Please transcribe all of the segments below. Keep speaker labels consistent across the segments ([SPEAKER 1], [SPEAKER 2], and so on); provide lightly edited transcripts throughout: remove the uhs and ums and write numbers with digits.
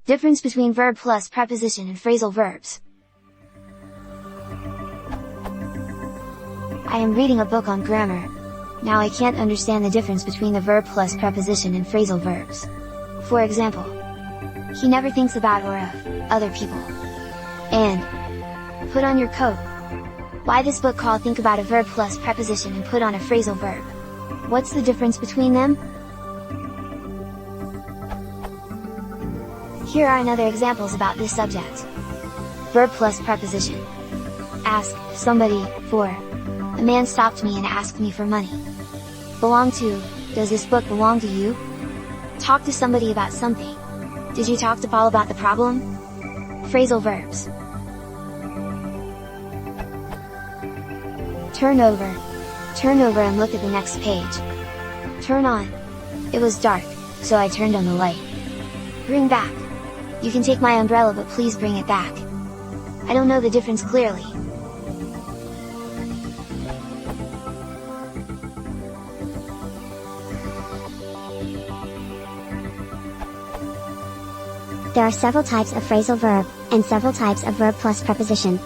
[SPEAKER 1] Difference between verb plus preposition and phrasal verbs. I am reading a book on grammar. Now I can't understand the difference between the verb plus preposition and phrasal verbs. For example, he never thinks about or of other people. And put on your coat. Why this book called think about a verb plus preposition and put on a phrasal verb? What's the difference between them? Here are another examples about this subject. Verb plus preposition. Ask somebody for. A man stopped me and asked me for money. Belong to. Does this book belong to you? Talk to somebody about something. Did you talk to Paul about the problem? Phrasal verbs. Turn over. Turn over and look at the next page. Turn on. It was dark, so I turned on the light. Bring back. You can take my umbrella, but please bring it back. I don't know the difference clearly.
[SPEAKER 2] There are several types of phrasal verb, and several types of verb plus preposition.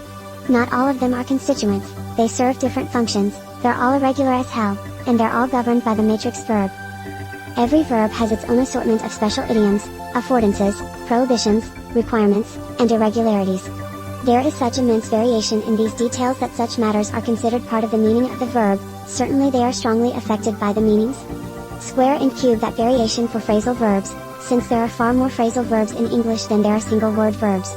[SPEAKER 2] Not all of them are constituents, they serve different functions, they're all irregular as hell, and they're all governed by the matrix verb. Every verb has its own assortment of special idioms, affordances, prohibitions, requirements, and irregularities. There is such immense variation in these details that such matters are considered part of the meaning of the verb, certainly they are strongly affected by the meanings. Square and cube that variation for phrasal verbs, since there are far more phrasal verbs in English than there are single-word verbs.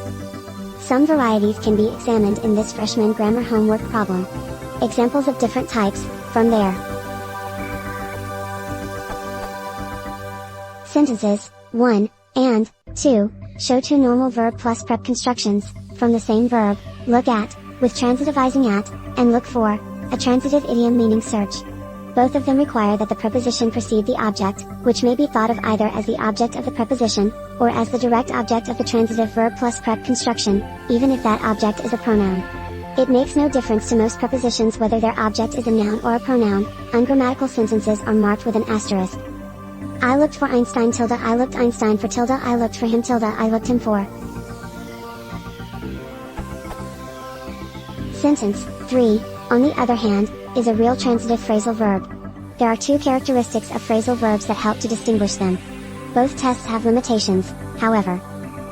[SPEAKER 2] Some varieties can be examined in this freshman grammar homework problem. Examples of different types, from there. Sentences, 1, and, 2, show two normal verb plus prep constructions, from the same verb, look at, with transitivizing at, and look for, a transitive idiom meaning search. Both of them require that the preposition precede the object, which may be thought of either as the object of the preposition, or as the direct object of the transitive verb plus prep construction, even if that object is a pronoun. It makes no difference to most prepositions whether their object is a noun or a pronoun. Ungrammatical sentences are marked with an asterisk. I looked for Einstein tilde I looked Einstein for tilde I looked for him tilde I looked him for. Sentence 3, on the other hand, is a real transitive phrasal verb. There are two characteristics of phrasal verbs that help to distinguish them. Both tests have limitations, however.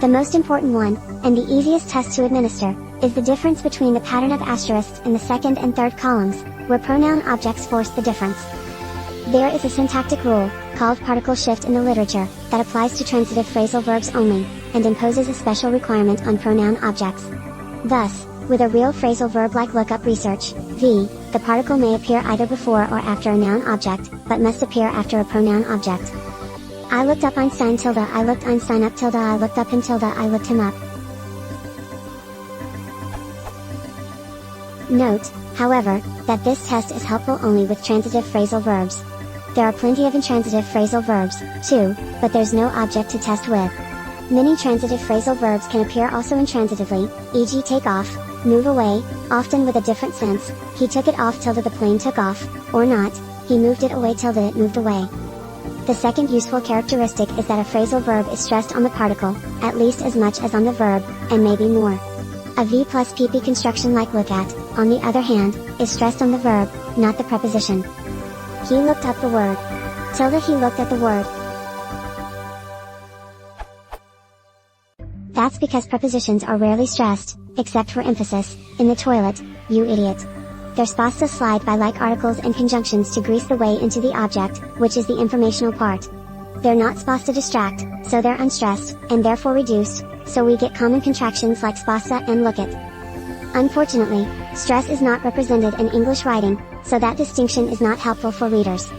[SPEAKER 2] The most important one, and the easiest test to administer, is the difference between the pattern of asterisks in the second and third columns, where pronoun objects force the difference. There is a syntactic rule, called particle shift in the literature, that applies to transitive phrasal verbs only, and imposes a special requirement on pronoun objects. Thus, with a real phrasal verb like lookup research, v, the particle may appear either before or after a noun object, but must appear after a pronoun object. I looked up Einstein tilde I looked Einstein up tilde I looked up him tilde I looked him up. Note, however, that this test is helpful only with transitive phrasal verbs. There are plenty of intransitive phrasal verbs, too, but there's no object to test with. Many transitive phrasal verbs can appear also intransitively, e.g. take off, move away, often with a different sense, he took it off tilde the plane took off, or not, he moved it away tilde it moved away. The second useful characteristic is that a phrasal verb is stressed on the particle, at least as much as on the verb, and maybe more. A V plus PP construction like look at, on the other hand, is stressed on the verb, not the preposition. He looked up the word. Tilde he looked at the word. That's because prepositions are rarely stressed, except for emphasis, in the toilet, you idiot. They're supposed to slide by like articles and conjunctions to grease the way into the object, which is the informational part. They're not supposed to distract, so they're unstressed, and therefore reduced, so we get common contractions like spasa and look it. Unfortunately, stress is not represented in English writing, so that distinction is not helpful for readers.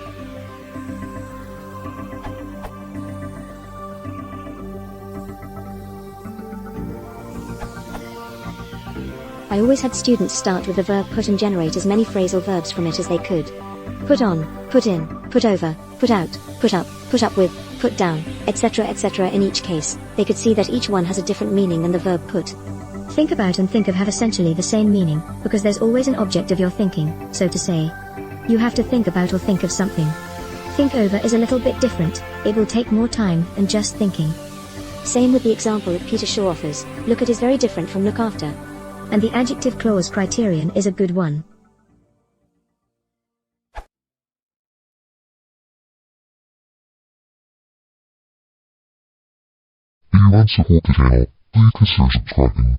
[SPEAKER 3] I always had students start with the verb put and generate as many phrasal verbs from it as they could. Put on, put in, put over, put out, put up with, put down, etc. In each case, they could see that each one has a different meaning than the verb put. Think about and think of have essentially the same meaning, because there's always an object of your thinking, so to say. You have to think about or think of something. Think over is a little bit different, it will take more time than just thinking. Same with the example that Peter Shaw offers, look at is very different from look after. And the adjective clause criterion is a good one.
[SPEAKER 4] If you want to support the channel, please consider subscribing.